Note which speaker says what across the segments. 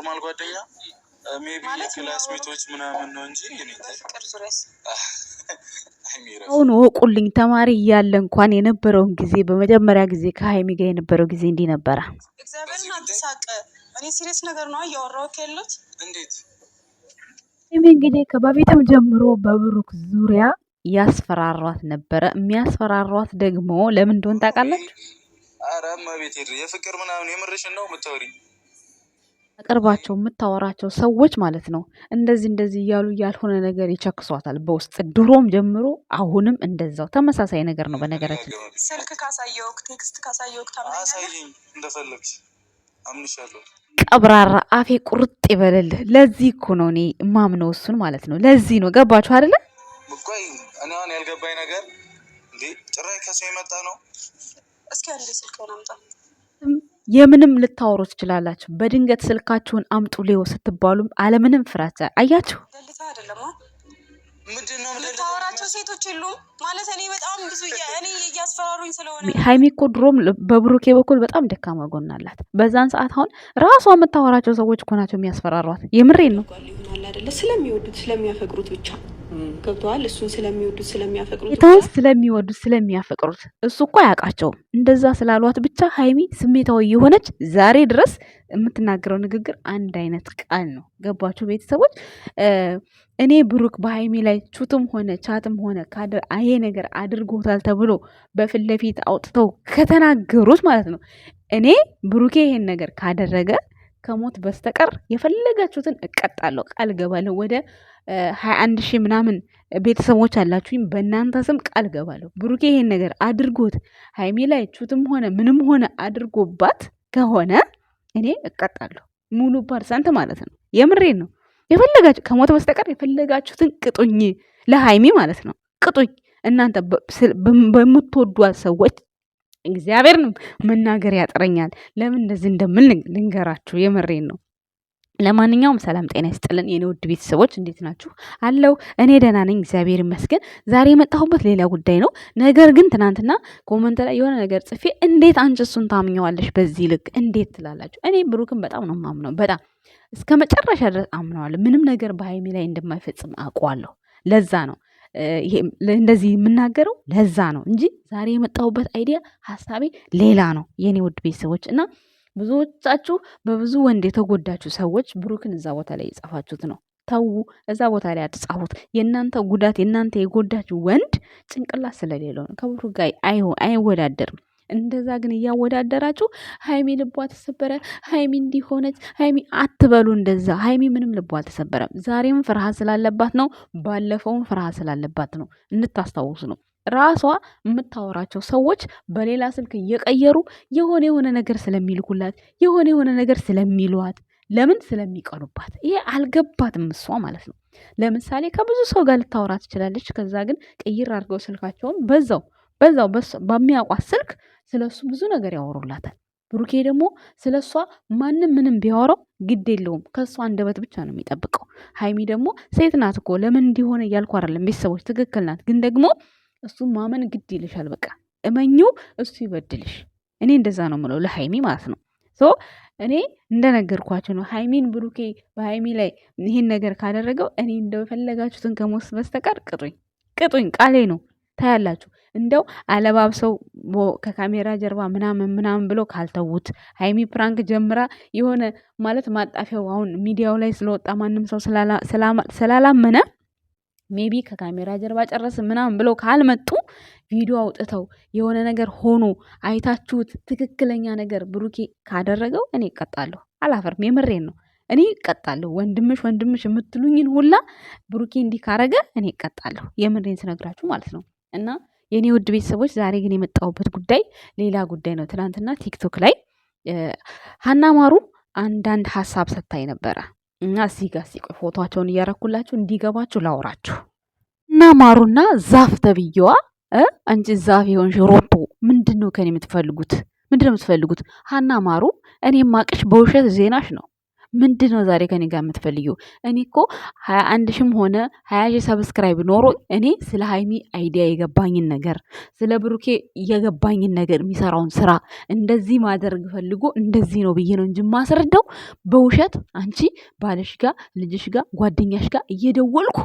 Speaker 1: ኖርማል ጓደኛ ሜቢ ክላስሜቶች ምናምን ነው እንጂ ፍቅር ዙሪያስ
Speaker 2: አሁን ወቁልኝ ተማሪ እያለ እንኳን የነበረውን ጊዜ በመጀመሪያ ጊዜ ከሀይሚ ጋር የነበረው ጊዜ እንዲህ ነበረ።
Speaker 1: እግዚአብሔርን አትሳቀ። እኔ ሲሪየስ ነገር ነው እያወራሁት ያለሁት። እንዴት
Speaker 2: ሀይሚ እንግዲህ ከበፊትም ጀምሮ በብሩክ ዙሪያ ያስፈራሯት ነበረ። የሚያስፈራሯት ደግሞ ለምን እንደሆነ ታውቃላችሁ?
Speaker 1: ኧረ እመቤቴ የፍቅር ምናምን የምርሽን ነው የምታወሪኝ?
Speaker 2: አቅርባቸው የምታወራቸው ሰዎች ማለት ነው እንደዚህ እያሉ ያልሆነ ነገር ይቸክሷታል በውስጥ ድሮም ጀምሮ አሁንም እንደዛው ተመሳሳይ ነገር ነው። በነገራችን
Speaker 1: ስልክ ካሳየውክ ቴክስት ካሳየውክ ታሳየኝ እንደፈለግሽ አምንሻለሁ።
Speaker 2: ቀብራራ አፌ ቁርጥ ይበልልህ። ለዚህ እኮ ነው እኔ እማምነው እሱን ማለት ነው። ለዚህ ነው ገባችሁ አይደለ?
Speaker 1: ቆይ እኔ አሁን ያልገባኝ ነገር እንዴ ጭራይ ከሰው የመጣ ነው። እስኪ አንዴ ስልክህን አምጣ።
Speaker 2: የምንም ልታወሩ ትችላላችሁ። በድንገት ስልካችሁን አምጡ ሌው ስትባሉም አለምንም ፍራቻ አያችሁ።
Speaker 1: ደልታ አይደለም ምንድነው ልታወራቸው ሴቶች የሉም ማለት እኔ በጣም ብዙ እኔ እያስፈራሩኝ ስለሆነ
Speaker 2: ሀይሚ እኮ ድሮም በብሩኬ በኩል በጣም ደካማ ጎን አላት። በዛን ሰዓት አሁን ራሷ የምታወራቸው ሰዎች እኮ ናቸው የሚያስፈራሯት። የምሬን ነው።
Speaker 3: ይሆናል አይደለ? ስለሚወዱት ስለሚያፈቅሩት ብቻ ገብተዋል። እሱን ስለሚወዱት
Speaker 2: ስለሚያፈቅሩት እሱ እኮ አያውቃቸውም። እንደዛ ስላሏት ብቻ ሀይሚ ስሜታዊ የሆነች ዛሬ ድረስ የምትናገረው ንግግር አንድ አይነት ቃል ነው። ገባችሁ ቤተሰቦች? እኔ ብሩክ በሀይሚ ላይ ቹትም ሆነ ቻትም ሆነ ይሄ ነገር አድርጎታል ተብሎ በፊት ለፊት አውጥተው ከተናገሩት ማለት ነው እኔ ብሩኬ ይሄን ነገር ካደረገ ከሞት በስተቀር የፈለጋችሁትን እቀጣለሁ፣ ቃል ገባለሁ። ወደ 21 ሺህ ምናምን ቤተሰቦች አላችሁኝ፣ በእናንተ ስም ቃል ገባለሁ። ብሩኬ ይሄን ነገር አድርጎት ሀይሚ ላይ ቹትም ሆነ ምንም ሆነ አድርጎባት ከሆነ እኔ እቀጣለሁ፣ ሙሉ ፐርሰንት ማለት ነው። የምሬን ነው። የፈለጋችሁ ከሞት በስተቀር የፈለጋችሁትን ቅጡኝ፣ ለሀይሚ ማለት ነው ቅጡኝ። እናንተ በምትወዷት ሰዎች እግዚአብሔር ነው መናገር ያጥረኛል። ለምን እንደዚህ እንደምን ልንገራችሁ፣ የምሬን ነው። ለማንኛውም ሰላም ጤና ይስጥልን የኔ ውድ ቤተሰቦች፣ እንዴት ናችሁ? አለው እኔ ደህና ነኝ እግዚአብሔር ይመስገን። ዛሬ የመጣሁበት ሌላ ጉዳይ ነው። ነገር ግን ትናንትና ኮመንት ላይ የሆነ ነገር ጽፌ እንዴት አንቺ እሱን ታምኘዋለሽ በዚህ ልክ እንዴት ትላላችሁ? እኔ ብሩክን በጣም ነው የማምነው፣ በጣም እስከ መጨረሻ ድረስ አምነዋለሁ። ምንም ነገር በሀይሚ ላይ እንደማይፈጽም አውቀዋለሁ። ለዛ ነው እንደዚህ የምናገረው፣ ለዛ ነው እንጂ ዛሬ የመጣሁበት አይዲያ ሀሳቤ ሌላ ነው የኔ ውድ ቤተሰቦች። እና ብዙዎቻችሁ በብዙ ወንድ የተጎዳችሁ ሰዎች ብሩክን እዛ ቦታ ላይ የጻፋችሁት ነው። ተዉ፣ እዛ ቦታ ላይ አትጻፉት። የእናንተ ጉዳት የእናንተ የጎዳችሁ ወንድ ጭንቅላት ስለሌለው ነው። ከብሩክ ጋር አይወዳደርም። እንደዛ ግን እያወዳደራችሁ ሀይሚ ልቧ ተሰበረ፣ ሀይሚ እንዲሆነች፣ ሀይሚ አትበሉ እንደዛ። ሀይሚ ምንም ልቧ አልተሰበረም። ዛሬም ፍርሃት ስላለባት ነው፣ ባለፈውም ፍርሃት ስላለባት ነው። እንድታስታውሱ ነው። ራሷ የምታወራቸው ሰዎች በሌላ ስልክ እየቀየሩ የሆነ ነገር ስለሚልኩላት የሆነ ነገር ስለሚሏት፣ ለምን ስለሚቀኑባት። ይሄ አልገባትም እሷ ማለት ነው። ለምሳሌ ከብዙ ሰው ጋር ልታወራ ትችላለች። ከዛ ግን ቅይር አድርገው ስልካቸውን በዛው በሚያውቋት ስልክ ስለሱ ብዙ ነገር ያወሩላታል። ብሩኬ ደግሞ ስለሷ ማንም ምንም ቢያወራው ግድ የለውም፣ ከሷ አንደበት ብቻ ነው የሚጠብቀው። ሀይሚ ደግሞ ሴት ናት እኮ ለምን እንዲሆነ እያልኩ አይደለም ቤተሰቦች፣ ትክክል ናት። ግን ደግሞ እሱ ማመን ግድ ይልሻል። በቃ እመኙ፣ እሱ ይበድልሽ። እኔ እንደዛ ነው ምለው ለሀይሚ ማለት ነው። ሶ እኔ እንደነገርኳቸው ነው። ሀይሚን ብሩኬ በሀይሚ ላይ ይህን ነገር ካደረገው እኔ እንደፈለጋችሁትን ከሞት በስተቀር ቅጡኝ፣ ቃሌ ነው። ታያላችሁ። እንደው አለባብሰው ከካሜራ ጀርባ ምናምን ብሎ ካልተዉት፣ ሀይሚ ፕራንክ ጀምራ የሆነ ማለት ማጣፊያው አሁን ሚዲያው ላይ ስለወጣ ማንም ሰው ስላላመነ ሜቢ ከካሜራ ጀርባ ጨረስ ምናምን ብሎ ካልመጡ ቪዲዮ አውጥተው የሆነ ነገር ሆኖ አይታችሁት ትክክለኛ ነገር ብሩኬ ካደረገው እኔ እቀጣለሁ። አላፈርም፣ የምሬን ነው። እኔ እቀጣለሁ። ወንድምሽ የምትሉኝን ሁላ ብሩኬ እንዲህ ካረገ እኔ እቀጣለሁ። የምሬን ስነግራችሁ ማለት ነው። እና የኔ ውድ ቤተሰቦች ዛሬ ግን የመጣሁበት ጉዳይ ሌላ ጉዳይ ነው። ትናንትና ቲክቶክ ላይ ሀና ማሩ አንዳንድ ሀሳብ ሰጥታኝ ነበረ እና እዚህ ጋር ፎቶቸውን እያረኩላችሁ እንዲገባችሁ ላውራችሁ። እና ማሩና ዛፍ ተብዬዋ አንቺ ዛፍ የሆንሽ ሮቶ ምንድን ነው ከኔ የምትፈልጉት? ሀና ማሩ እኔ ማቅሽ በውሸት ዜናሽ ነው። ምንድነው ዛሬ ከኔ ጋር የምትፈልጊው? እኔ እኮ 21 ሺህም ሆነ 20 ሺህ ሰብስክራይብ ኖሮ እኔ ስለ ሃይሚ አይዲያ የገባኝን ነገር ስለ ብሩኬ የገባኝን ነገር የሚሰራውን ስራ እንደዚህ ማድረግ ፈልጎ እንደዚህ ነው ብዬ ነው እንጂ ማስረዳው በውሸት አንቺ ባለሽ ጋር ልጅሽ ጋር ጓደኛሽ ጋር እየደወልኩ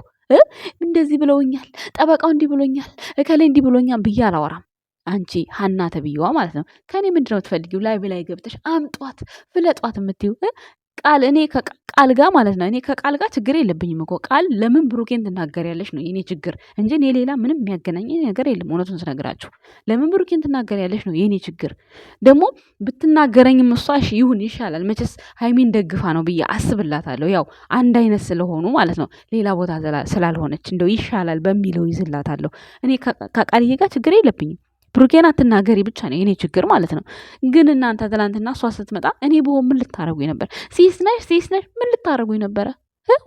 Speaker 2: እንደዚህ ብለውኛል፣ ጠበቃው እንዲህ ብሎኛል፣ እከሌ እንዲህ ብሎኛል ብዬ አላወራም። አንቺ ሀና ተብዬዋ ማለት ነው። ከኔ ምንድነው ትፈልጊው? ላይ ብላይ ገብተሽ አምጧት ፍለጧት የምትይው ቃል እኔ ከቃል ጋር ማለት ነው። እኔ ከቃል ጋር ችግር የለብኝም እኮ ቃል ለምን ብሩኬን ትናገሪያለሽ ነው የኔ ችግር እንጂ እኔ ሌላ ምንም የሚያገናኝ ነገር የለም። እውነቱን ስነግራችሁ ለምን ብሩኬን ትናገሪያለሽ ነው የኔ ችግር። ደግሞ ብትናገረኝም እሷ እሺ ይሁን ይሻላል፣ መቼስ ሃይሚን ደግፋ ነው ብዬ አስብላታለሁ። ያው አንድ አይነት ስለሆኑ ማለት ነው፣ ሌላ ቦታ ስላልሆነች እንደው ይሻላል በሚለው ይዝላታለሁ። እኔ ከቃልዬ ጋር ችግር የለብኝም። ብሩኬን አትናገሪ ብቻ ነው የኔ ችግር ማለት ነው። ግን እናንተ ትላንትና እሷ ስትመጣ እኔ ብሆን ምን ልታረጉኝ ነበር? ሲስነሽ ምን ልታረጉኝ ነበረ?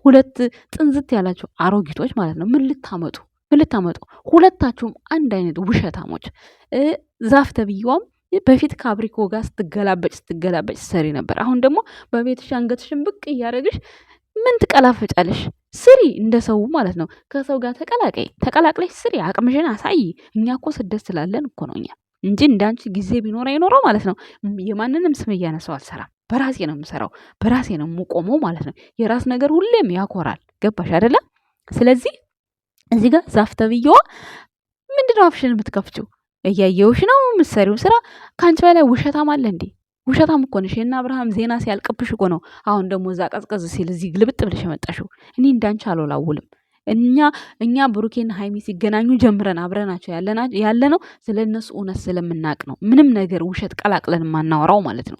Speaker 2: ሁለት ጥንዝት ያላቸው አሮጊቶች ማለት ነው። ምን ልታመጡ? ሁለታችሁም አንድ አይነት ውሸታሞች። ዛፍ ተብዬዋም በፊት ከአብሪኮ ጋር ስትገላበጭ ሰሪ ነበር። አሁን ደግሞ በቤትሽ አንገትሽን ብቅ እያደረግሽ ምን ትቀላፈጫለሽ? ስሪ እንደ ሰው ማለት ነው። ከሰው ጋር ተቀላቅለሽ ስሪ፣ አቅምሽን አሳይ። እኛ እኮ ስደት ስላለን እኮ ነው እኛ እንጂ እንዳንቺ ጊዜ ቢኖረ ይኖረው ማለት ነው የማንንም ስም እያነሳው አልሰራም። በራሴ ነው የምሰራው፣ በራሴ ነው የምቆመው ማለት ነው። የራስ ነገር ሁሌም ያኮራል። ገባሽ አይደለም? ስለዚህ እዚህ ጋር ዛፍ ተብዬዋ ምንድነው አፍሽን የምትከፍችው? እያየውሽ ነው የምትሰሪው ስራ። ከአንቺ በላይ ውሸታም አለ እንዴ? ውሸታም እኮ ነሽ። የእነ አብርሃም ዜና ሲያልቅብሽ እኮ ነው አሁን ደግሞ እዛ ቀዝቀዝ ሲል እዚህ ግልብጥ ብለሽ የመጣሽው። እኔ እንዳንቺ አልወላውልም። እኛ ብሩኬና ሃይሚ ሲገናኙ ጀምረን አብረናቸው ያለ ነው ስለ እነሱ እውነት ስለምናቅ ነው። ምንም ነገር ውሸት ቀላቅለን የማናወራው ማለት ነው።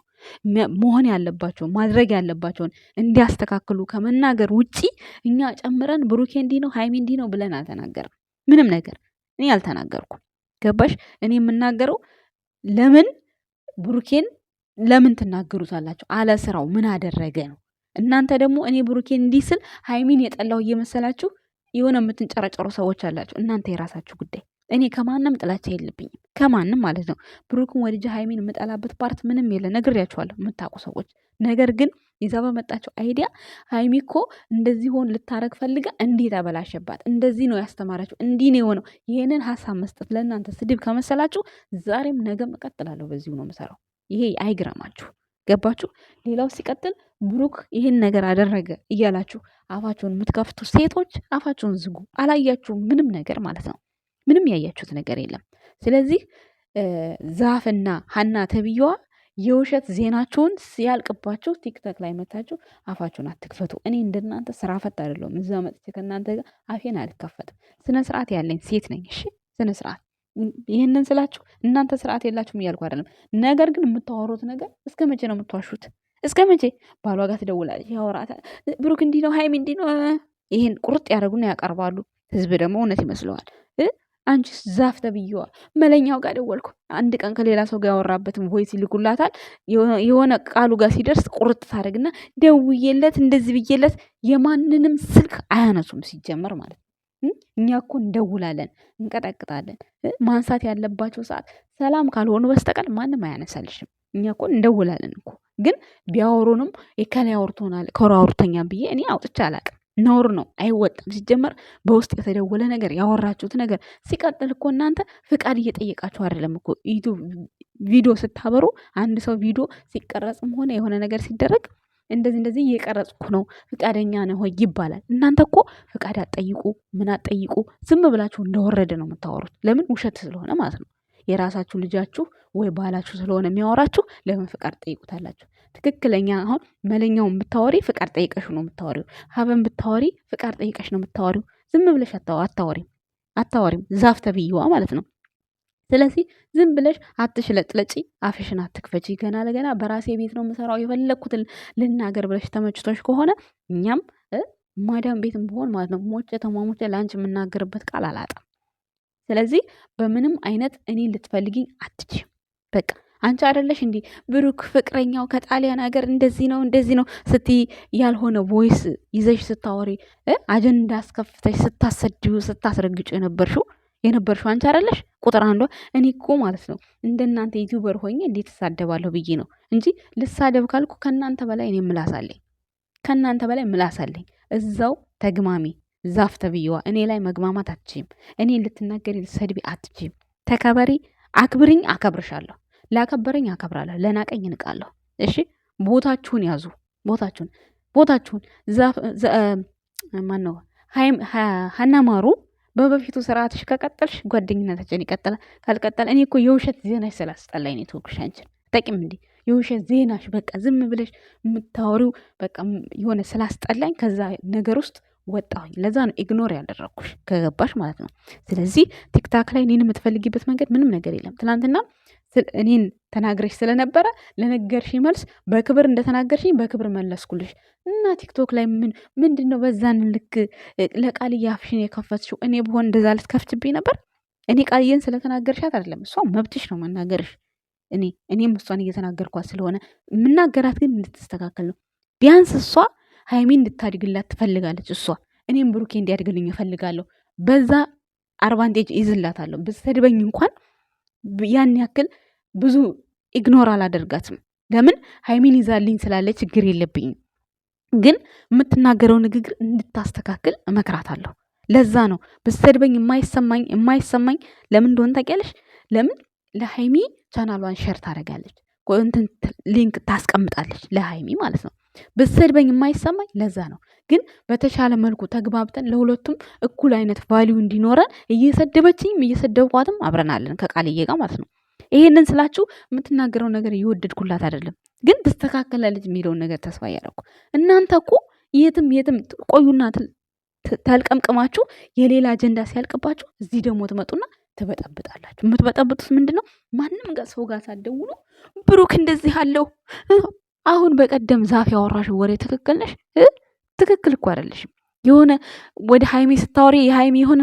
Speaker 2: መሆን ያለባቸውን ማድረግ ያለባቸውን እንዲያስተካክሉ ከመናገር ውጪ እኛ ጨምረን ብሩኬ እንዲህ ነው ሃይሚ እንዲህ ነው ብለን አልተናገርም። ምንም ነገር እኔ አልተናገርኩም። ገባሽ? እኔ የምናገረው ለምን ብሩኬን ለምን ትናገሩታላችሁ? አለ ስራው ምን አደረገ ነው። እናንተ ደግሞ እኔ ብሩኬን እንዲህ ስል ሃይሚን የጠላው እየመሰላችሁ የሆነ የምትንጨረጨሩ ሰዎች አላችሁ። እናንተ የራሳችሁ ጉዳይ። እኔ ከማንም ጥላቻ የለብኝም፣ ከማንም ማለት ነው። ብሩክን ወድጄ ሃይሚን የምጠላበት ፓርት ምንም የለ፣ ነግሬያችኋለሁ የምታውቁ ሰዎች። ነገር ግን ይዛ በመጣቸው አይዲያ ሃይሚ እኮ እንደዚህ ሆን ልታረግ ፈልጋ እንዲህ ተበላሸባት፣ እንደዚህ ነው ያስተማራችሁ፣ እንዲህ ነው የሆነው። ይሄንን ሀሳብ መስጠት ለእናንተ ስድብ ከመሰላችሁ ዛሬም ነገም እቀጥላለሁ፣ በዚሁ ነው የምሰራው። ይሄ አይግረማችሁ። ገባችሁ? ሌላው ሲቀጥል ብሩክ ይህን ነገር አደረገ እያላችሁ አፋችሁን የምትከፍቱ ሴቶች አፋችሁን ዝጉ። አላያችሁም ምንም ነገር ማለት ነው። ምንም ያያችሁት ነገር የለም። ስለዚህ ዛፍና ሀና ተብዬዋ የውሸት ዜናችሁን ሲያልቅባችሁ ቲክቶክ ላይ መታችሁ አፋችሁን አትክፈቱ። እኔ እንደናንተ ስራ ፈት አይደለሁም። እዛ መጥቼ ከእናንተ ጋር አፌን አልከፈትም። ስነ ስርዓት ያለኝ ሴት ነኝ። እሺ፣ ስነ ስርዓት። ይህንን ስላችሁ እናንተ ስርዓት የላችሁም እያልኩ አይደለም። ነገር ግን የምታወሩት ነገር እስከ መቼ ነው የምትዋሹት? እስከ መቼ? ባሏ ጋር ትደውላለች፣ ያወራታል። ብሩክ እንዲህ ነው፣ ሃይሚ እንዲህ ነው። ይሄን ቁርጥ ያደረጉና ያቀርባሉ። ህዝብ ደግሞ እውነት ይመስለዋል። አንቺ ዛፍ ተብዬዋ መለኛው ጋር ደወልኩ። አንድ ቀን ከሌላ ሰው ጋር ያወራበትን ቮይስ ይልኩላታል። የሆነ ቃሉ ጋር ሲደርስ ቁርጥ ታደርግና ደውዬለት እንደዚህ ብዬለት፣ የማንንም ስልክ አያነሱም ሲጀመር ማለት ነው። እኛ እኮ እንደውላለን፣ እንቀጠቅጣለን። ማንሳት ያለባቸው ሰዓት ሰላም ካልሆኑ በስተቀር ማንም አያነሳልሽም። እኛ እኮ እንደውላለን እኮ። ግን ቢያወሩንም ከላይ አውርቶናል ከአውርተኛ ብዬ እኔ አውጥቼ አላቅም። ነውር ነው፣ አይወጣም። ሲጀመር በውስጥ የተደወለ ነገር ያወራችሁት ነገር ሲቀጥል እኮ እናንተ ፍቃድ እየጠየቃችሁ አይደለም እኮ። ዩቱብ ቪዲዮ ስታበሩ አንድ ሰው ቪዲዮ ሲቀረጽም ሆነ የሆነ ነገር ሲደረግ እንደዚህ እየቀረጽኩ ነው ፍቃደኛ ነው ሆይ ይባላል። እናንተ እኮ ፍቃድ አትጠይቁ፣ ምን አትጠይቁ። ዝም ብላችሁ እንደወረደ ነው የምታወሩት። ለምን? ውሸት ስለሆነ ማለት ነው። የራሳችሁ ልጃችሁ ወይ ባላችሁ ስለሆነ የሚያወራችሁ ለምን ፍቃድ ጠይቁታላችሁ? ትክክለኛ አሁን መለኛውን ብታወሪ ፍቃድ ጠይቀሽ ነው የምታወሪው። ሀበን ብታወሪ ፍቃድ ጠይቀሽ ነው የምታወሪው። ዝም ብለሽ አታወሪም። ዛፍ ተብዬዋ ማለት ነው። ስለዚህ ዝም ብለሽ አትሽለጥለጪ፣ አፍሽን አትክፈቺ። ገና ለገና በራሴ ቤት ነው የምሰራው የፈለግኩትን ልናገር ብለሽ ተመችቶሽ ከሆነ እኛም ማዳም ቤትም ብሆን ማለት ነው ሞቼ ተሟሙቼ ለአንቺ የምናገርበት ቃል አላጣም። ስለዚህ በምንም አይነት እኔ ልትፈልጊኝ አትችም። በቃ አንቺ አይደለሽ እንዲህ ብሩክ ፍቅረኛው ከጣሊያን ሀገር እንደዚህ ነው ስትይ ያልሆነ ቮይስ ይዘሽ ስታወሪ አጀንዳ አስከፍተሽ ስታሰድዩ ስታስረግጩ የነበርሽው አንቺ አይደለሽ? ቁጥር አንዷ። እኔ እኮ ማለት ነው እንደናንተ ዩቲዩበር ሆኜ እንዴት እሳደባለሁ ብዬ ነው እንጂ ልሳደብ ካልኩ ከእናንተ በላይ እኔ ምላሳለኝ። ከእናንተ በላይ ምላስ አለኝ። እዛው ተግማሚ ዛፍ ተብዬዋ እኔ ላይ መግማማት አትችይም። እኔ ልትናገሪ ልትሰድቢ አትችይም። ተከበሪ፣ አክብርኝ፣ አከብርሻለሁ። ላከበረኝ አከብራለሁ፣ ለናቀኝ እንቃለሁ። እሺ ቦታችሁን ያዙ። ቦታችሁን ማነው ሀና ማሩ በበፊቱ ስርዓትሽ ከቀጠልሽ ጓደኝነታችን ይቀጥላል። ካልቀጠል እኔ እኮ የውሸት ዜናሽ ስላስጠላኝ ነው የተወኩሽ። አንቺን ጠቂም እንዴ የውሸት ዜናሽ በቃ ዝም ብለሽ የምታወሪው በቃ የሆነ ስላስጠላኝ ከዛ ነገር ውስጥ ወጣሁኝ። ለዛ ነው ኢግኖር ያደረግኩሽ ከገባሽ ማለት ነው። ስለዚህ ቲክታክ ላይ እኔን የምትፈልጊበት መንገድ ምንም ነገር የለም። ትናንትና እኔን ተናግረሽ ስለነበረ ለነገርሽ መልስ በክብር እንደተናገርሽኝ በክብር መለስኩልሽ እና ቲክቶክ ላይ ምንድን ነው በዛን ልክ ለቃልዬ አፍሽን የከፈትሽው? እኔ ብሆን እንደዛ ልትከፍችብኝ ነበር? እኔ ቃልዬን ስለተናገርሻት አይደለም፣ እሷ መብትሽ ነው መናገርሽ። እኔም እሷን እየተናገርኳት ስለሆነ የምናገራት ግን እንድትስተካከል ነው። ቢያንስ እሷ ሀይሚ እንድታድግላት ትፈልጋለች። እኔም ብሩኬ እንዲያድግልኝ እፈልጋለሁ። በዛ አድቫንቴጅ ይዝላታለሁ። ብትሰድበኝ እንኳን ያን ያክል ብዙ ኢግኖር አላደርጋትም። ለምን ሀይሚን ይዛልኝ ስላለ ችግር የለብኝም። ግን የምትናገረው ንግግር እንድታስተካክል እመክራታለሁ። ለዛ ነው ብትሰድበኝ የማይሰማኝ ለምን እንደሆነ ታውቂያለሽ? ለምን ለሀይሚ ቻናሏን ሸር ታደርጋለች፣ እንትን ሊንክ ታስቀምጣለች ለሀይሚ ማለት ነው። ብትሰድበኝ የማይሰማኝ ለዛ ነው። ግን በተሻለ መልኩ ተግባብተን ለሁለቱም እኩል አይነት ቫሊዩ እንዲኖረን እየሰደበችኝም እየሰደብኳትም አብረናለን ከቃልዬ ጋር ማለት ነው። ይሄንን ስላችሁ የምትናገረው ነገር እየወደድኩላት አይደለም፣ ግን ትስተካከላለች የሚለውን ነገር ተስፋ እያደረኩ እናንተ እኮ የትም ቆዩና ተልቀምቅማችሁ የሌላ አጀንዳ ሲያልቅባችሁ እዚህ ደግሞ ትመጡና ትበጠብጣላችሁ። የምትበጠብጡት ምንድን ነው? ማንም ጋር ሰው ጋር ሳትደውሉ ብሩክ እንደዚህ አለው። አሁን በቀደም ዛፍ ያወራሽው ወሬ ትክክል ነሽ? ትክክል እኮ አይደለሽም። የሆነ ወደ ሀይሚ ስታወሪ የሀይሚ የሆነ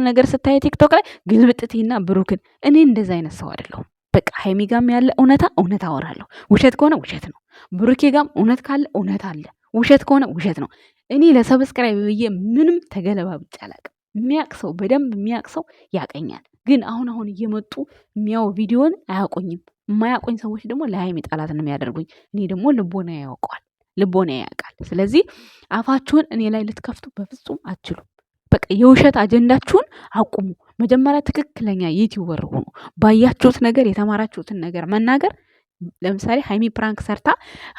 Speaker 2: ነገር ስታይ ቲክቶክ ላይ ግልብጥቴና ብሩክን እኔ እንደዛ አይነት ሰው አይደለሁም። በቃ ሀይሚ ጋም ያለ እውነት አወራለሁ። ውሸት ከሆነ ውሸት ነው። ብሩኬ ጋም እውነት ካለ እውነት አለ። ውሸት ከሆነ ውሸት ነው። እኔ ለሰብስክራይብ ብዬ ምንም ተገለባብጬ አላውቅም። የሚያውቅ ሰው በደንብ የሚያውቅ ሰው ያቀኛል። ግን አሁን እየመጡ የሚያው ቪዲዮን አያውቁኝም። የማያውቁኝ ሰዎች ደግሞ ለሀይሚ ጠላት ነው የሚያደርጉኝ። እኔ ደግሞ ልቦና ያውቀዋል፣ ልቦና ያውቃል። ስለዚህ አፋችሁን እኔ ላይ ልትከፍቱ በፍጹም አትችሉም። በቃ የውሸት አጀንዳችሁን አቁሙ። መጀመሪያ ትክክለኛ ዩቲዩበር ሆኑ። ባያችሁት ነገር የተማራችሁትን ነገር መናገር። ለምሳሌ ሀይሚ ፕራንክ ሰርታ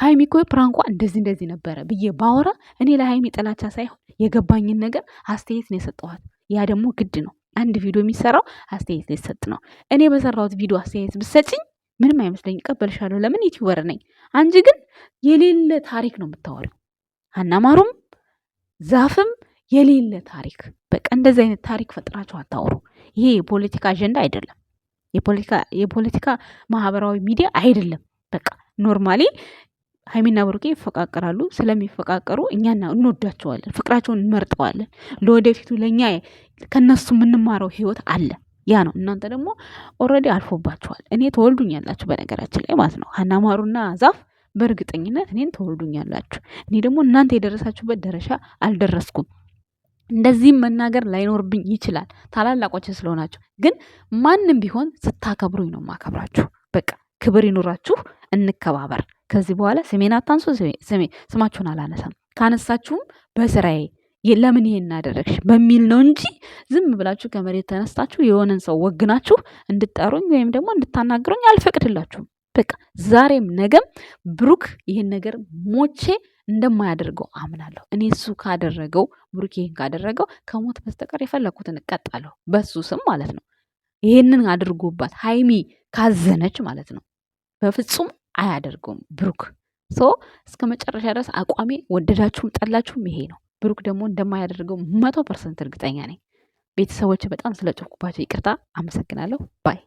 Speaker 2: ሀይሚ እኮ ፕራንኳ እንደዚህ ነበረ ብዬ ባወራ እኔ ለሀይሚ ጥላቻ ሳይሆን የገባኝን ነገር አስተያየት ነው የሰጠኋት። ያ ደግሞ ግድ ነው። አንድ ቪዲዮ የሚሰራው አስተያየት ሊሰጥ ነው። እኔ በሰራሁት ቪዲዮ አስተያየት ብትሰጪኝ ምንም አይመስለኝ፣ እቀበልሻለሁ። ለምን ዩቲዩበር ነኝ። አንቺ ግን የሌለ ታሪክ ነው የምታወሪው። ሀናማሩም ዛፍም የሌለ ታሪክ። በቃ እንደዚህ አይነት ታሪክ ፈጥራችሁ አታወሩ። ይሄ የፖለቲካ አጀንዳ አይደለም። የፖለቲካ ማህበራዊ ሚዲያ አይደለም። በቃ ኖርማሊ ሀይሚና ብሩኬ ይፈቃቀራሉ። ስለሚፈቃቀሩ እኛና እንወዳቸዋለን፣ ፍቅራቸውን እንመርጠዋለን። ለወደፊቱ ለእኛ ከነሱ የምንማረው ህይወት አለ። ያ ነው። እናንተ ደግሞ ኦልሬዲ አልፎባችኋል። እኔ ተወልዱኛላችሁ በነገራችን ላይ ማለት ነው። ሀናማሩና ዛፍ በእርግጠኝነት እኔን ተወልዱኛላችሁ። እኔ ደግሞ እናንተ የደረሳችሁበት ደረጃ አልደረስኩም። እንደዚህም መናገር ላይኖርብኝ ይችላል ታላላቆች ስለሆናችሁ። ግን ማንም ቢሆን ስታከብሩኝ ነው ማከብራችሁ። በቃ ክብር ይኑራችሁ፣ እንከባበር። ከዚህ በኋላ ስሜን አታንሱ። ስማችሁን አላነሳም። ካነሳችሁም በስራዬ ለምን ይሄን እናደረግሽ በሚል ነው እንጂ ዝም ብላችሁ ከመሬት ተነስታችሁ የሆነን ሰው ወግናችሁ እንድጠሩኝ ወይም ደግሞ እንድታናግሩኝ አልፈቅድላችሁም። በቃ ዛሬም ነገም ብሩክ ይሄን ነገር ሞቼ እንደማያደርገው አምናለሁ። እኔ እሱ ካደረገው ብሩክ ይሄን ካደረገው ከሞት በስተቀር የፈለኩትን እቀጣለሁ፣ በሱ ስም ማለት ነው። ይሄንን አድርጎባት ሀይሚ ካዘነች ማለት ነው በፍጹም አያደርገውም ብሩክ። እስከ መጨረሻ ድረስ አቋሜ ወደዳችሁም ጠላችሁም ይሄ ነው። ብሩክ ደግሞ እንደማያደርገው 100% እርግጠኛ ነኝ። ቤተሰቦች በጣም ስለጮኩባቸው ይቅርታ። አመሰግናለሁ ባይ